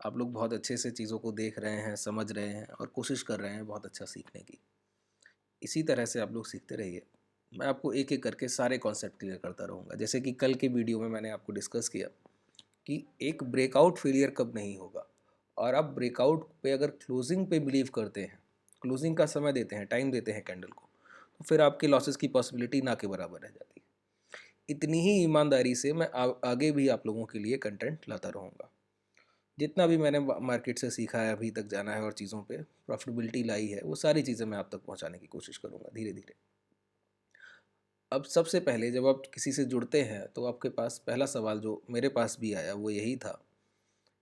आप लोग बहुत अच्छे से चीज़ों को देख रहे हैं, समझ रहे हैं और कोशिश कर रहे हैं बहुत अच्छा सीखने की। इसी तरह से आप लोग सीखते रहिए। मैं आपको एक-एक करके सारे कॉन्सेप्ट क्लियर करता रहूँगा। जैसे कि कल के वीडियो में मैंने आपको डिस्कस किया कि एक ब्रेकआउट फेलियर कब नहीं होगा, और आप ब्रेकआउट पे अगर क्लोजिंग पे बिलीव करते हैं, क्लोजिंग का समय देते हैं, टाइम देते हैं कैंडल को, तो फिर आपके लॉसेस की पॉसिबिलिटी ना के बराबर रह जाती है। इतनी ही ईमानदारी से मैं आगे भी आप लोगों के लिए कंटेंट लाता रहूँगा। जितना भी मैंने मार्केट से सीखा है, अभी तक जाना है और चीज़ों पे प्रॉफिटेबिलिटी लाई है, वो सारी चीज़ें मैं आप तक पहुंचाने की कोशिश करूंगा धीरे धीरे। अब सबसे पहले जब आप किसी से जुड़ते हैं तो आपके पास पहला सवाल जो मेरे पास भी आया वो यही था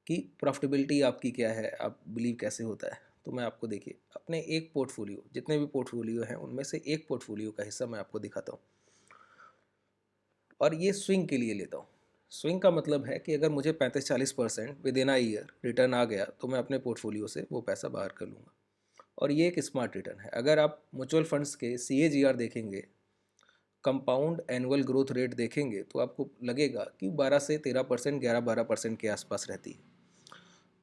कि प्रॉफिटेबिलिटी आपकी क्या है, आप बिलीव कैसे होता है। तो मैं आपको, देखिए, अपने एक पोर्टफोलियो, जितने भी पोर्टफोलियो हैं उनमें से एक पोर्टफोलियो का हिस्सा मैं आपको दिखाता हूँ और ये स्विंग के लिए लेता हूँ। स्विंग का मतलब है कि अगर मुझे 35-40% within a year return आ गया तो मैं अपने पोर्टफोलियो से वो पैसा बाहर कर लूँगा, और ये एक स्मार्ट रिटर्न है। अगर आप म्यूचुअल फंड्स के CAGR देखेंगे, कंपाउंड एनुअल ग्रोथ रेट देखेंगे, तो आपको लगेगा कि 12 से 13%, 11-12% के आसपास रहती है।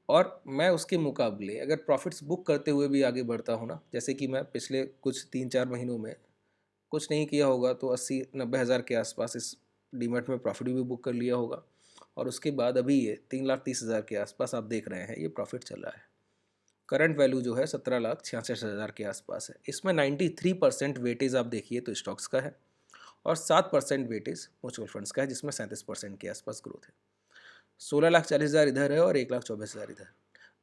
और मैं उसके मुकाबले अगर प्रॉफिट्स बुक करते हुए भी आगे बढ़ता हूँ ना, जैसे कि मैं पिछले कुछ 3-4 महीनों में कुछ नहीं किया होगा तो 80-90 हज़ार के आसपास इस डीमैट में प्रॉफिट भी बुक कर लिया होगा, और उसके बाद अभी ये 3,30,000 के आसपास आप देख रहे हैं ये प्रॉफिट चल रहा है। करंट वैल्यू जो है 17,66,000 के आसपास है। इसमें 93% वेटेज आप देखिए तो स्टॉक्स का है, और 7% वेटेज म्यूचुअल फंड्स का है, जिसमें 37% के आसपास ग्रोथ है। 16,40,000 इधर है और 1,24,000 इधर।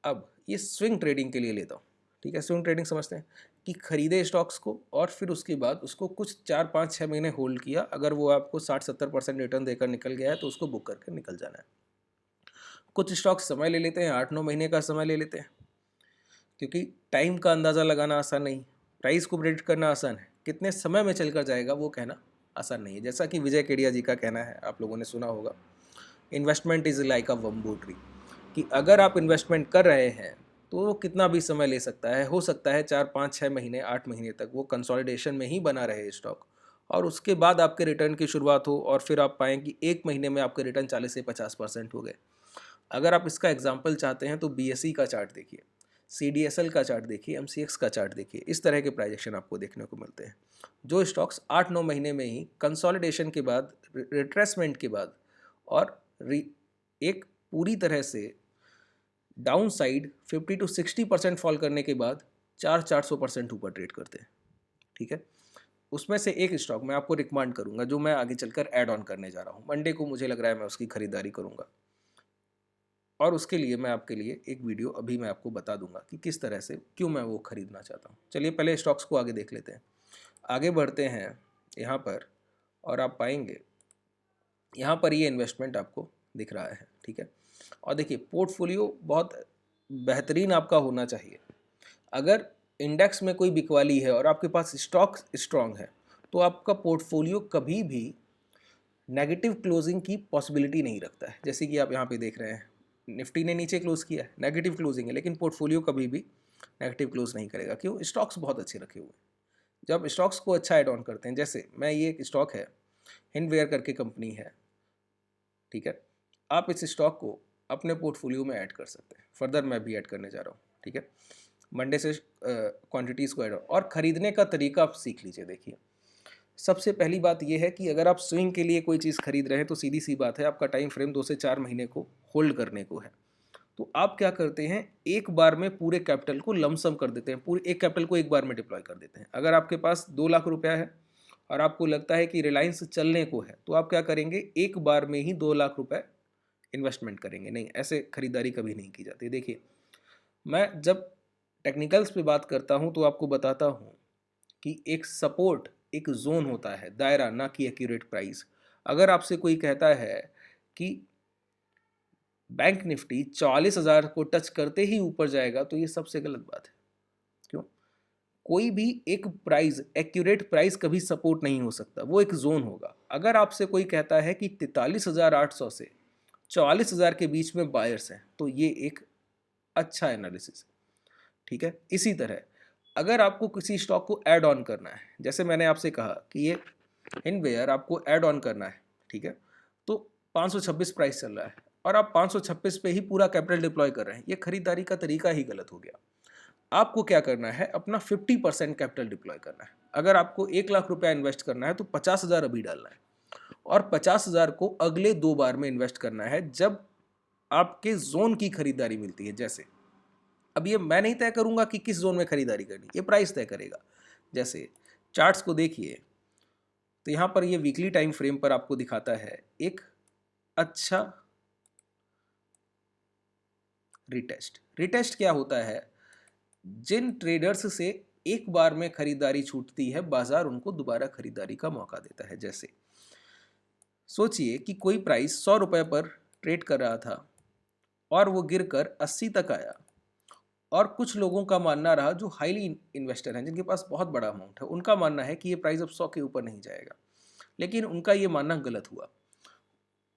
अब ये स्विंग ट्रेडिंग के लिए लेता हूँ, ठीक है। स्विंग ट्रेडिंग समझते हैं कि खरीदे स्टॉक्स को और फिर उसके बाद उसको कुछ 4-5-6 महीने होल्ड किया, अगर वो आपको 60-70% रिटर्न देकर निकल गया है तो उसको बुक करके निकल जाना है। कुछ स्टॉक्स समय ले लेते हैं, 8-9 महीने का समय ले लेते हैं, क्योंकि टाइम का अंदाज़ा लगाना आसान नहीं, प्राइस को प्रेडिक्ट करना आसान है, कितने समय में चलकर जाएगा वो कहना आसान नहीं है। जैसा कि विजय केडिया जी का कहना है, आप लोगों ने सुना होगा, investment is like a bamboo tree, कि अगर आप इन्वेस्टमेंट कर रहे हैं तो वो कितना भी समय ले सकता है, हो सकता है 4-5-6 महीने 8 महीने तक वो कंसोलिडेशन में ही बना रहे स्टॉक, और उसके बाद आपके रिटर्न की शुरुआत हो और फिर आप पाएँ कि 1 महीने में आपके रिटर्न 40 से 50% हो गए। अगर आप इसका एग्जाम्पल चाहते हैं तो BSE का चार्ट देखिए, CDSL का चार्ट देखिए, MCX का चार्ट देखिए, इस तरह के प्राइजेक्शन आपको देखने को मिलते हैं। जो स्टॉक्स 8-9 महीने में ही कंसोलिडेशन के बाद, रिट्रेसमेंट के बाद और एक पूरी तरह से डाउन साइड 50-60% फॉल करने के बाद 400-400% ऊपर ट्रेड करते हैं, ठीक है। उसमें से एक स्टॉक मैं आपको रिकमेंड करूंगा जो मैं आगे चलकर ऐड ऑन करने जा रहा हूँ। मंडे को मुझे लग रहा है मैं उसकी खरीदारी करूंगा, और उसके लिए मैं आपके लिए एक वीडियो अभी मैं आपको बता दूंगा कि किस तरह से, क्यों मैं वो खरीदना चाहता हूँ। चलिए पहले स्टॉक्स को आगे देख लेते हैं। आगे बढ़ते हैं यहाँ पर, और आप पाएंगे यहाँ पर ये इन्वेस्टमेंट आपको दिख रहा है, ठीक है। और देखिए पोर्टफोलियो बहुत बेहतरीन आपका होना चाहिए। अगर इंडेक्स में कोई बिकवाली है और आपके पास स्टॉक स्ट्रांग है तो आपका पोर्टफोलियो कभी भी नेगेटिव क्लोजिंग की पॉसिबिलिटी नहीं रखता है। जैसे कि आप यहाँ पे देख रहे हैं, निफ्टी ने नीचे क्लोज किया है, नेगेटिव क्लोजिंग है, लेकिन पोर्टफोलियो कभी भी नेगेटिव क्लोज नहीं करेगा। क्यों? स्टॉक्स बहुत अच्छे रखे हुए हैं। जब स्टॉक्स को अच्छा एड ऑन करते हैं, जैसे मैं, ये एक स्टॉक है, हिंडवेयर करके कंपनी है, ठीक है। आप इस स्टॉक को अपने पोर्टफोलियो में ऐड कर सकते हैं। फर्दर मैं भी ऐड करने जा रहा हूँ, ठीक है। मंडे से क्वांटिटीज़ को ऐड, और ख़रीदने का तरीका आप सीख लीजिए। देखिए सबसे पहली बात यह है कि अगर आप स्विंग के लिए कोई चीज़ खरीद रहे हैं तो सीधी सी बात है, आपका टाइम फ्रेम 2 से 4 महीने को होल्ड करने को है। तो आप क्या करते हैं, एक बार में पूरे कैपिटल को लमसम कर देते हैं, पूरे एक कैपिटल को एक बार में डिप्लॉय कर देते हैं। अगर आपके पास 2 लाख रुपया है और आपको लगता है कि रिलायंस चलने को है, तो आप क्या करेंगे, एक बार में ही 2 लाख रुपए इन्वेस्टमेंट करेंगे। नहीं, ऐसे खरीदारी कभी नहीं की जाती। देखिए मैं जब टेक्निकल्स पे बात करता हूँ तो आपको बताता हूँ कि एक सपोर्ट, एक जोन होता है, दायरा, ना कि एक्यूरेट प्राइस। अगर आपसे कोई कहता है कि बैंक निफ्टी 44,000 को टच करते ही ऊपर जाएगा, तो ये सबसे गलत बात है। क्यों? कोई भी एक प्राइस, एक्यूरेट प्राइस कभी सपोर्ट नहीं हो सकता, वो एक जोन होगा। अगर आपसे कोई कहता है कि 43,800 से 44,000 के बीच में बायर्स हैं, तो ये एक अच्छा एनालिसिस है, ठीक है। इसी तरह अगर आपको किसी स्टॉक को ऐड ऑन करना है, जैसे मैंने आपसे कहा कि ये हिंडवेयर आपको ऐड ऑन करना है, ठीक है, तो 526 प्राइस चल रहा है, और आप 526 पे ही पूरा कैपिटल डिप्लॉय कर रहे हैं। ये खरीदारी का तरीका ही गलत हो गया। आपको क्या करना है, अपना 50% कैपिटल डिप्लॉय करना है। अगर आपको 1 लाख रुपया इन्वेस्ट करना है तो 50,000 अभी डालना है और 50,000 को अगले 2 बार में इन्वेस्ट करना है जब आपके जोन की खरीदारी मिलती है। जैसे अब ये मैं नहीं तय करूंगा कि किस जोन में खरीदारी करनी, ये प्राइस तय करेगा। जैसे चार्ट्स को देखिए तो यहाँ पर ये वीकली टाइम फ्रेम पर आपको दिखाता है एक अच्छा रिटेस्ट। रिटेस्ट क्या होता है, जिन ट्रेडर्स से एक बार में खरीदारी छूटती है बाजार उनको दोबारा खरीदारी का मौका देता है। जैसे सोचिए कि कोई प्राइस 100 रुपये पर ट्रेड कर रहा था और वो गिरकर 80 तक आया और कुछ लोगों का मानना रहा, जो हाईली इन्वेस्टर हैं जिनके पास बहुत बड़ा अमाउंट है, उनका मानना है कि ये प्राइस अब 100 के ऊपर नहीं जाएगा। लेकिन उनका ये मानना गलत हुआ।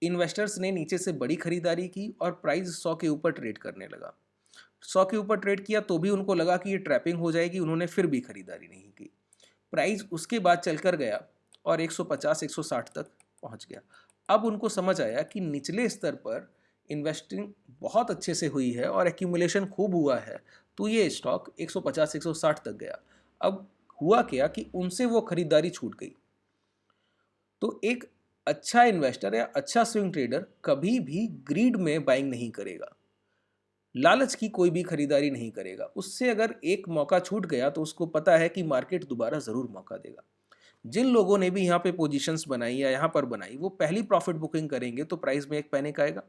इन्वेस्टर्स ने नीचे से बड़ी खरीदारी की और प्राइस 100 के ऊपर ट्रेड करने लगा। 100 के ऊपर ट्रेड किया तो भी उनको लगा कि ये ट्रैपिंग हो जाएगी, उन्होंने फिर भी खरीदारी नहीं की। प्राइस उसके बाद चलकर गया और 150-160 तक पहुंच गया। अब उनको समझ आया कि निचले स्तर पर इन्वेस्टिंग बहुत अच्छे से हुई है और एक्यूमुलेशन खूब हुआ है, तो ये स्टॉक 150-160 तक गया। अब हुआ क्या कि उनसे वो खरीदारी छूट गई। तो एक अच्छा इन्वेस्टर या अच्छा स्विंग ट्रेडर कभी भी ग्रीड में बाइंग नहीं करेगा, लालच की कोई भी खरीदारी नहीं करेगा। उससे अगर एक मौका छूट गया तो उसको पता है कि मार्केट दोबारा ज़रूर मौका देगा। जिन लोगों ने भी यहाँ पे पोजीशंस बनाई या यहाँ पर बनाई, वो पहली प्रॉफिट बुकिंग करेंगे तो प्राइस में एक पैनिक आएगा।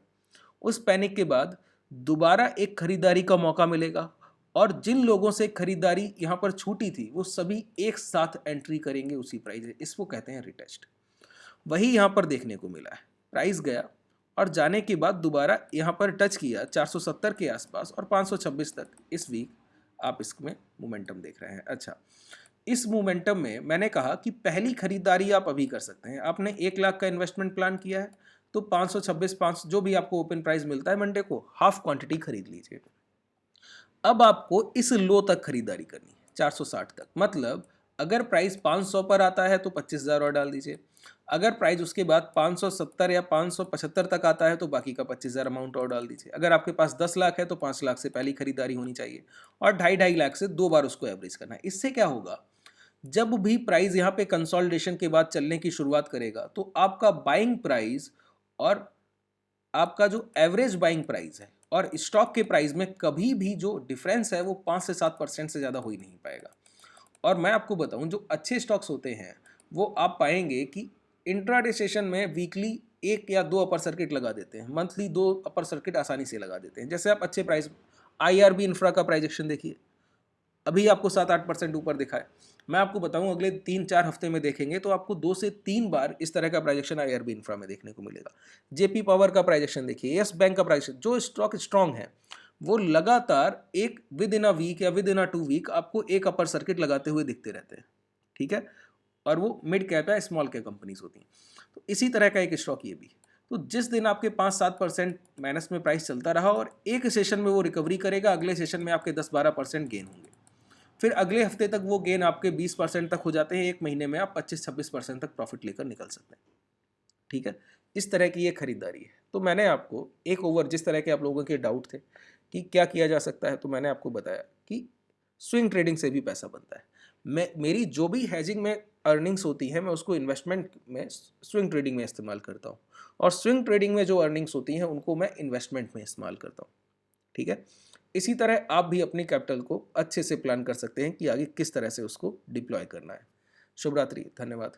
उस पैनिक के बाद दोबारा एक खरीदारी का मौका मिलेगा और जिन लोगों से खरीदारी यहाँ पर छूटी थी वो सभी एक साथ एंट्री करेंगे उसी प्राइस। इसको कहते हैं रिटेस्ट। वही यहाँ पर देखने को मिला है। प्राइस गया और जाने के बाद दोबारा यहाँ पर टच किया 470 के आसपास और 526 तक। इस वीक आप इसमें मोमेंटम देख रहे हैं। अच्छा, इस मोमेंटम में मैंने कहा कि पहली खरीदारी आप अभी कर सकते हैं। आपने 1 लाख का इन्वेस्टमेंट प्लान किया है तो 526 जो भी आपको ओपन प्राइस मिलता है मंडे को, हाफ क्वांटिटी खरीद लीजिए। अब आपको इस लो तक खरीदारी करनी है, 460 तक। मतलब अगर प्राइस 500 पर आता है तो 25,000 और डाल दीजिए। अगर प्राइस उसके बाद 570 या 575 तक आता है तो बाकी का 25,000 अमाउंट और डाल दीजिए। अगर आपके पास 10 लाख है तो 5 लाख से पहली खरीदारी होनी चाहिए और 2.5 लाख से 2 बार उसको एवरेज करना है। इससे क्या होगा, जब भी प्राइस यहाँ पे कंसोलिडेशन के बाद चलने की शुरुआत करेगा तो आपका बाइंग प्राइस और आपका जो एवरेज बाइंग प्राइस है और स्टॉक के प्राइस में कभी भी जो डिफरेंस है वो 5 से 7% से ज़्यादा हो ही नहीं पाएगा। और मैं आपको बताऊं, जो अच्छे स्टॉक्स होते हैं वो आप पाएंगे कि इंट्राडे सेशन में वीकली 1 या 2 अपर सर्किट लगा देते हैं, मंथली 2 अपर सर्किट आसानी से लगा देते हैं। जैसे आप अच्छे प्राइस, IRB इंफ्रा का प्राइस एक्शन देखिए, अभी आपको 7-8% ऊपर दिखा है। मैं आपको बताऊं अगले 3-4 हफ्ते में देखेंगे तो आपको 2 से 3 बार इस तरह का प्राइजेक्शन IRB इंफ्रा में देखने को मिलेगा। JP पावर का प्राइजेक्शन देखिए, यस बैंक का प्राइजेक्शन। जो स्टॉक स्ट्रांग है वो लगातार एक विद इन अ वीक या विद इन अ 2 वीक आपको एक अपर सर्किट लगाते हुए दिखते रहते हैं। ठीक है, और वो मिड कैप या स्मॉल कैप कंपनीज होती हैं। तो इसी तरह का एक स्टॉक ये भी। तो जिस दिन आपके 5-7% माइनस में प्राइस चलता रहा और एक सेशन में वो रिकवरी करेगा, अगले सेशन में आपके 10-12% गेन होंगे। फिर अगले हफ्ते तक वो गेन आपके 20% तक हो जाते हैं। एक महीने में आप 25-26% तक प्रॉफिट लेकर निकल सकते हैं। ठीक है, इस तरह की ये खरीदारी है। तो मैंने आपको एक ओवर, जिस तरह के आप लोगों के डाउट थे कि क्या किया जा सकता है, तो मैंने आपको बताया कि स्विंग ट्रेडिंग से भी पैसा बनता है। मेरी जो भी हैजिंग में अर्निंग्स होती है मैं उसको इन्वेस्टमेंट में, स्विंग ट्रेडिंग में इस्तेमाल करता हूँ और स्विंग ट्रेडिंग में जो अर्निंग्स होती हैं उनको मैं इन्वेस्टमेंट में इस्तेमाल करता हूँ। ठीक है, इसी तरह आप भी अपनी कैपिटल को अच्छे से प्लान कर सकते हैं कि आगे किस तरह से उसको डिप्लॉय करना है। शुभ रात्रि, धन्यवाद।